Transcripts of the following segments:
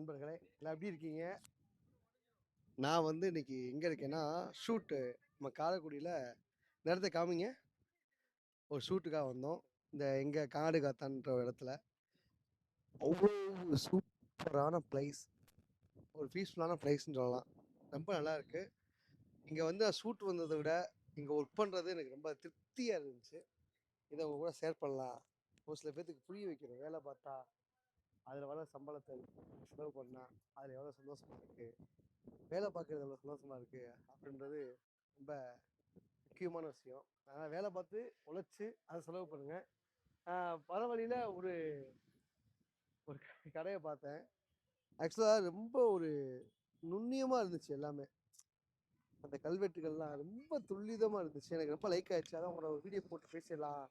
நண்பர்களே, எல்லாம் எப்படி இருக்கீங்க? நான் வந்து இன்னைக்கு எங்க இருக்கேன்னா, ஷூட்டு நம்ம காரைக்குடியில இந்த இடத்த காமிங்க. ஒரு ஷூட்டுக்காக வந்தோம். இந்த எங்க காடு காத்தான்ற ஒரு இடத்துல. அவ்வளோ சூப்பரான பிளேஸ். ஒரு பீஸ்ஃபுல்லான பிளேஸ்ன்னு சொல்லலாம். ரொம்ப நல்லா இருக்கு. இங்க வந்து ஷூட் வந்ததை விட, இங்க ஒர்க் பண்றது எனக்கு ரொம்ப திருப்தியா இருந்துச்சு. இதை உங்க கூட ஷேர் பண்ணலாம். ஒரு சில பேத்துக்கு புரிய வைக்கணும். வேலை பார்த்தா, அதில் வர சம்பளத்தை செலவு பண்ணா, அதில் எவ்வளோ சந்தோஷமா இருக்கு. வேலை பார்க்குறது எவ்வளோ சந்தோஷமா இருக்கு அப்படின்றது ரொம்ப முக்கியமான விஷயம். அதனால் வேலை பார்த்து உழைச்சி அதை செலவு பண்ணுங்க. வர வழியில் ஒரு ஒரு கடையை பார்த்தேன். ஆக்சுவலாக ரொம்ப ஒரு நுண்ணியமாக இருந்துச்சு எல்லாமே. அந்த கல்வெட்டுகள்லாம் ரொம்ப துல்லிதமாக இருந்துச்சு. எனக்கு ரொம்ப லைக் ஆயிடுச்சு. அதான் உங்களோட வீடியோ போட்டு பேசிடலாம்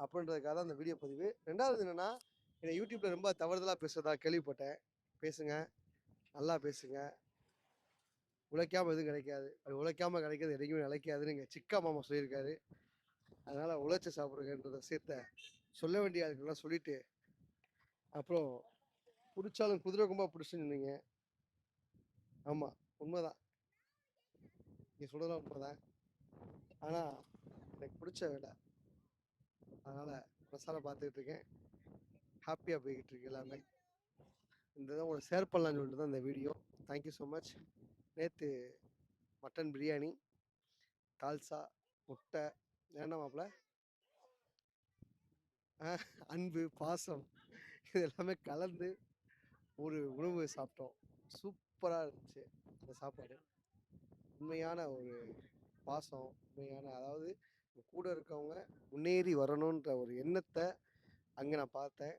அப்படின்றதுக்காக தான் அந்த வீடியோ பதிவு. ரெண்டாவது என்னென்னா, என்னை யூடியூப்பில் ரொம்ப தவறுதலாக பேசுறதா கேள்விப்பட்டேன். பேசுங்க, நல்லா பேசுங்க. உழைக்காம எதுவும் கிடைக்காது. அது உழைக்காம கிடைக்கிறது எதையுமே நிலைக்காதுன்னு எங்கள் சிக்கா மாமா சொல்லியிருக்காரு. அதனால உழைச்சி சாப்பிடுங்கன்ற விஷயத்த சொல்ல வேண்டிய ஆளுக்கெல்லாம் சொல்லிட்டு, அப்புறம் பிடிச்சாலும் குதிரை கும்பா பிடிச்சுன்னு. ஆமாம், உண்மைதான். நீ சொல்றதெல்லாம் உண்மைதான். ஆனால் எனக்கு பிடிச்ச வேலை. அதனால மசாலா பார்த்துக்கிட்டு இருக்கேன். ஹாப்பியாக போய்கிட்டு இருக்கு எல்லாமே. இந்த இதை உங்களை ஷேர் பண்ணலான்னு சொல்லிட்டு தான் இந்த வீடியோ. Thank you so much. நேற்று மட்டன் பிரியாணி, தால்சா, முட்டை, என்ன மாப்பிள்ள, அன்பு, பாசம் இது எல்லாமே கலந்து ஒரு உணவு சாப்பிட்டோம். சூப்பராக இருந்துச்சு அந்த சாப்பாடு. உண்மையான ஒரு பாசம், உண்மையான, அதாவது கூட இருக்கவங்க முன்னேறி வரணுன்ற ஒரு எண்ணத்தை அங்கே நான் பார்த்தேன்.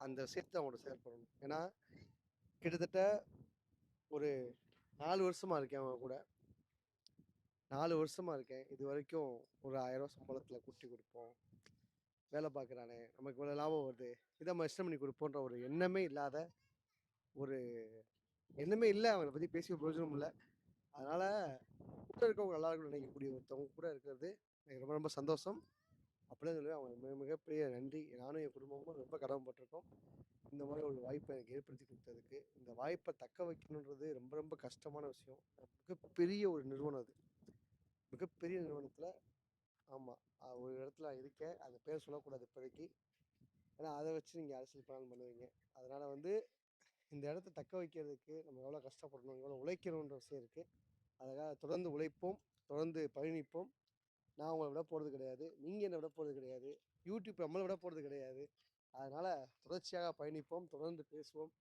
அந்த விஷயத்தை அவங்களோட ஷேர் பண்ணணும். ஏன்னா கிட்டத்தட்ட ஒரு 4 வருஷமா இருக்கேன் அவங்க கூட. 4 வருஷமா இருக்கேன். இது வரைக்கும் ஒரு 1000 ரூபா சம்பளத்தில் கூட்டி கொடுப்போம். வேலை பார்க்குறானே, நமக்கு இவ்வளோ லாபம் வருது, இதை நம்ம இஷ்டம் பண்ணி கொடுப்போன்ற ஒரு எண்ணமே இல்லாத ஒரு எண்ணமே இல்லை. அவங்களை பற்றி பேசி பிரயோஜனம் இல்லை. அதனால் கூட இருக்கவங்க நல்லா இருக்கணும்னு நினைக்கக்கூடிய ஒருத்தவங்க கூட இருக்கிறது எனக்கு ரொம்ப ரொம்ப சந்தோஷம். அப்படின்னு சொல்லி அவங்க மிகப்பெரிய நன்றி. நானும் என் குடும்பமும் ரொம்ப கடமைப்பட்டிருக்கோம் இந்த மாதிரி ஒரு வாய்ப்பை எனக்கு ஏற்படுத்தி கொடுத்ததுக்கு. இந்த வாய்ப்பை தக்க வைக்கணுன்றது ரொம்ப ரொம்ப கஷ்டமான விஷயம். மிகப்பெரிய ஒரு நிறுவனம் அது. மிகப்பெரிய நிறுவனத்தில், ஆமாம், ஒரு இடத்துல இருக்கேன். அந்த பேர் சொல்லக்கூடாது இப்போதைக்கு. ஏன்னா அதை வச்சு நீங்கள் அரசியல் பிளான் பண்ணுவீங்க. அதனால் வந்து இந்த இடத்த தக்க வைக்கிறதுக்கு நம்ம எவ்வளோ கஷ்டப்படணும், எவ்வளோ உழைக்கணுன்ற விஷயம் இருக்குது. அதுக்காக தொடர்ந்து உழைப்போம், தொடர்ந்து பயணிப்போம். நான் உங்களை விட போகிறது கிடையாது, நீங்கள் என்னை விட போகிறது கிடையாது, யூடியூப் நம்மளை விட போகிறது கிடையாது. அதனால் தொடர்ச்சியாக பயணிப்போம், தொடர்ந்து பேசுவோம்.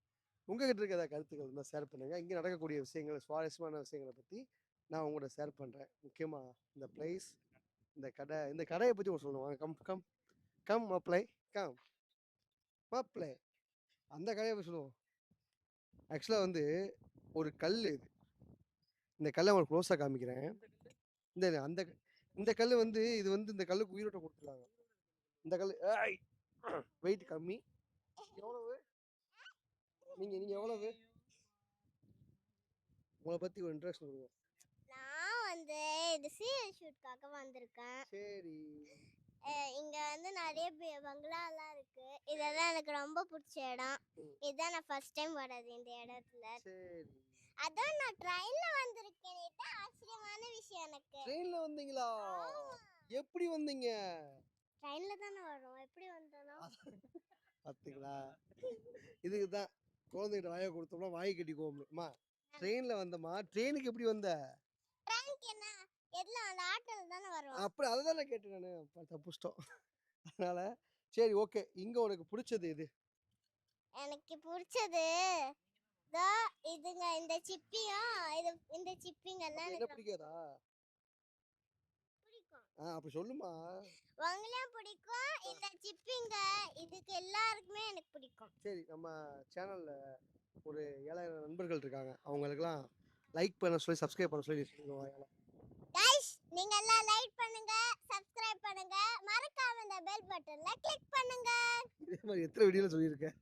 உங்ககிட்ட இருக்க ஏதாவது கருத்துக்கள் இருந்தால் ஷேர் பண்ணுங்கள். இங்கே நடக்கக்கூடிய விஷயங்கள், சுவாரஸ்யமான விஷயங்களை பற்றி நான் உங்களோட ஷேர் பண்ணுறேன். முக்கியமாக இந்த பிளேஸ், இந்த கடையை பற்றி ஒரு சொல்லுவாங்க. Come come come apply, come apply, அந்த கடையை பற்றி சொல்லுவோம். ஆக்சுவலாக வந்து ஒரு கல் இது. இந்த கல்லை உங்களுக்கு க்ளோஸாக காமிக்கிறேன். அந்த இந்த கல் வந்து இது வந்து இந்த கல்லுக்கு உயிரோட்டம் கொடுத்துருக்காங்க. இந்த கல் வெயிட் கம்மி. எவ்வளவு நீங்க எவ்வளவு உங்களை பத்தி ஒரு இன்ட்ரெஸ்ட் கொடுங்க. நான் வந்து இது சீரியல் ஷூட்காக வந்திருக்கேன். சரி, இங்க வந்து நிறைய பங்களாலாம் இருக்கு. இதெல்லாம் எனக்கு ரொம்ப பிடிச்ச இடம். இதுதான் நான் ஃபர்ஸ்ட் டைம் வர்றது இந்த இடத்துல. சரி. அதான் நான் ட்ரெயின்ல வந்திருக்கேன். ஆச்சரியமான விஷயம் எனக்கு. ட்ரெயின்ல வந்தீங்களா? எப்படி வந்தீங்க? ட்ரெயின்ல தானே வரோம், எப்படி வந்தோம்? பாத்தீங்களா, இதுக்கு தான் குழந்தைகிட்ட வாயை கொடுத்தோம்னா வாயை கட்டிக்குவோம்மா. ட்ரெயின்ல வந்தமா, ட்ரெயினுக்கு எப்படி வந்த? ட்ரெயினுக்கு என்ன, எல்லாம் அந்த ஆட்டோல தானே வரோம். அப்படி அதை தானே கேட்டேன் நான். தப்புச்சிட்டோம். அதனால சரி, ஓகே. இங்க உனக்கு பிடிச்சது எது? எனக்கு பிடிச்சது இதுங்க, இந்த சிப்பியும் இந்த சிப்பிங்க எல்லாம் என்ன எனக்கு பிடிக்காதா? பிடிக்கும். அப்படி சொல்லுமா. உங்களையும் பிடிக்கும். இந்த சிப்பிங்க இதுக்கு எல்லாருக்குமே எனக்கு பிடிக்கும். சரி, நம்ம சேனல்ல ஒரு 7000 நண்பர்கள் இருக்காங்க. அவங்களுக்குலாம் லைக் பண்ண சொல்லி, சப்ஸ்கிரைப் பண்ண சொல்லி சொல்லுவாங்க. கைஸ், நீங்க எல்லாம் லைக் பண்ணுங்க, சப்ஸ்கிரைப் பண்ணுங்க, மறக்காம இந்த பெல் பட்டன்ல கிளிக் பண்ணுங்க. இதே மாதிரி எத்தனை வீடியோல சொல்லியிருக்கேன்.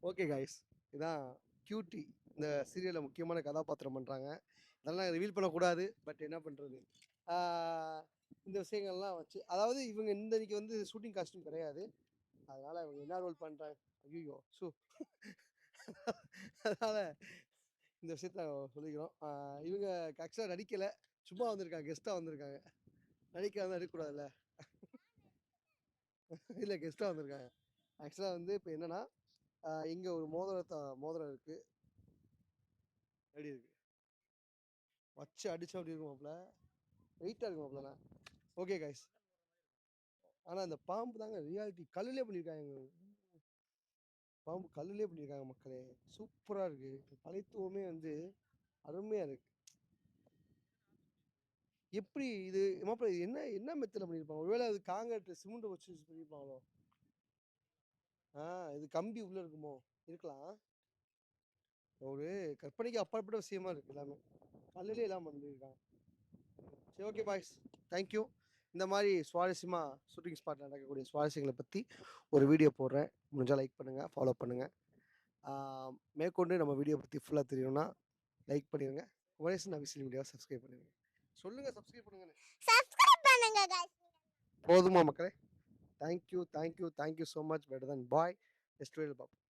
ஓகே கைஸ், இதான் கியூட்டி இந்த சீரியலில் முக்கியமான கதாபாத்திரம் பண்ணுறாங்க. அதெல்லாம் ரிவீல் பண்ணக்கூடாது, பட் என்ன பண்ணுறது. இந்த விஷயங்கள்லாம் வச்சு, அதாவது இவங்க இன்னைக்கு வந்து ஷூட்டிங் காஸ்டியூம் கிடையாது. அதனால் இவங்க என்ன ரோல் பண்ணுறாங்க, ஐயோ ஷூ அதனால இந்த விஷயத்த சொல்லிக்கிறோம். இவங்க ஆக்சுவலாக நடிக்கலை, சும்மா வந்திருக்காங்க, கெஸ்ட்டாக வந்திருக்காங்க. நடிக்காம இருக்கக்கூடாதுல்ல. இல்லை, கெஸ்ட்டாக வந்திருக்காங்க. ஆக்சுவலாக வந்து இப்போ என்னன்னா, இங்கே ஒரு மோதிரம் இருக்கு. எப்படி இருக்கு? வச்சு அடிச்சா அப்படி இருக்குமாப்ல, வெயிட்டாக இருக்குமாப்ல. ஓகே கைஸ், ஆனால் அந்த பாம்பு தாங்க ரியாலிட்டி. கல்லுலே பண்ணியிருக்காங்க, பாம்பு கல்லுலே பண்ணியிருக்காங்க மக்களே. சூப்பராக இருக்கு. கலைத்துவமே வந்து அருமையாக இருக்கு. எப்படி இது மாப்பிள்ள, இது என்ன என்ன மெத்தடில் பண்ணியிருப்பாங்க? ஒருவேளை அது காங்கிரீட் சிமெண்ட் வச்சு பண்ணியிருப்பாங்களோ? இது கம்பி உள்ள இருக்குமோ? இருக்கலாம். ஒரு கற்பனைக்கு அப்பாற்பட்ட விஷயமா இருக்கு எல்லாமே. கல்லுலே எல்லாம் பண்ணியிருக்காங்க. சரி, ஓகே பாய்ஸ், தேங்க்யூ. இந்த மாதிரி சுவாரஸ்யமாக ஷூட்டிங் ஸ்பாட்டில் நடக்கக்கூடிய சுவாரஸ்யங்களை பற்றி ஒரு வீடியோ போடுறேன். முடிஞ்சால் லைக் பண்ணுங்கள், ஃபாலோ பண்ணுங்கள். மேற்கொண்டு நம்ம வீடியோ பற்றி ஃபுல்லாக தெரியணும்னா லைக் பண்ணிடுங்க. குமரேசன் அபிஷியல் வீடியோவை சப்ஸ்கிரைப் பண்ணிடுங்க. சொல்லுங்கள், சப்ஸ்கிரைப் பண்ணுங்கன்னு. சப்ஸ்கிரைப் பண்ணுங்க guys. போதுமா மக்களே? Thank you so much. பெட்டர் தன் பாய். நெக்ஸ்ட் வீடியோ பார்ப்போம்.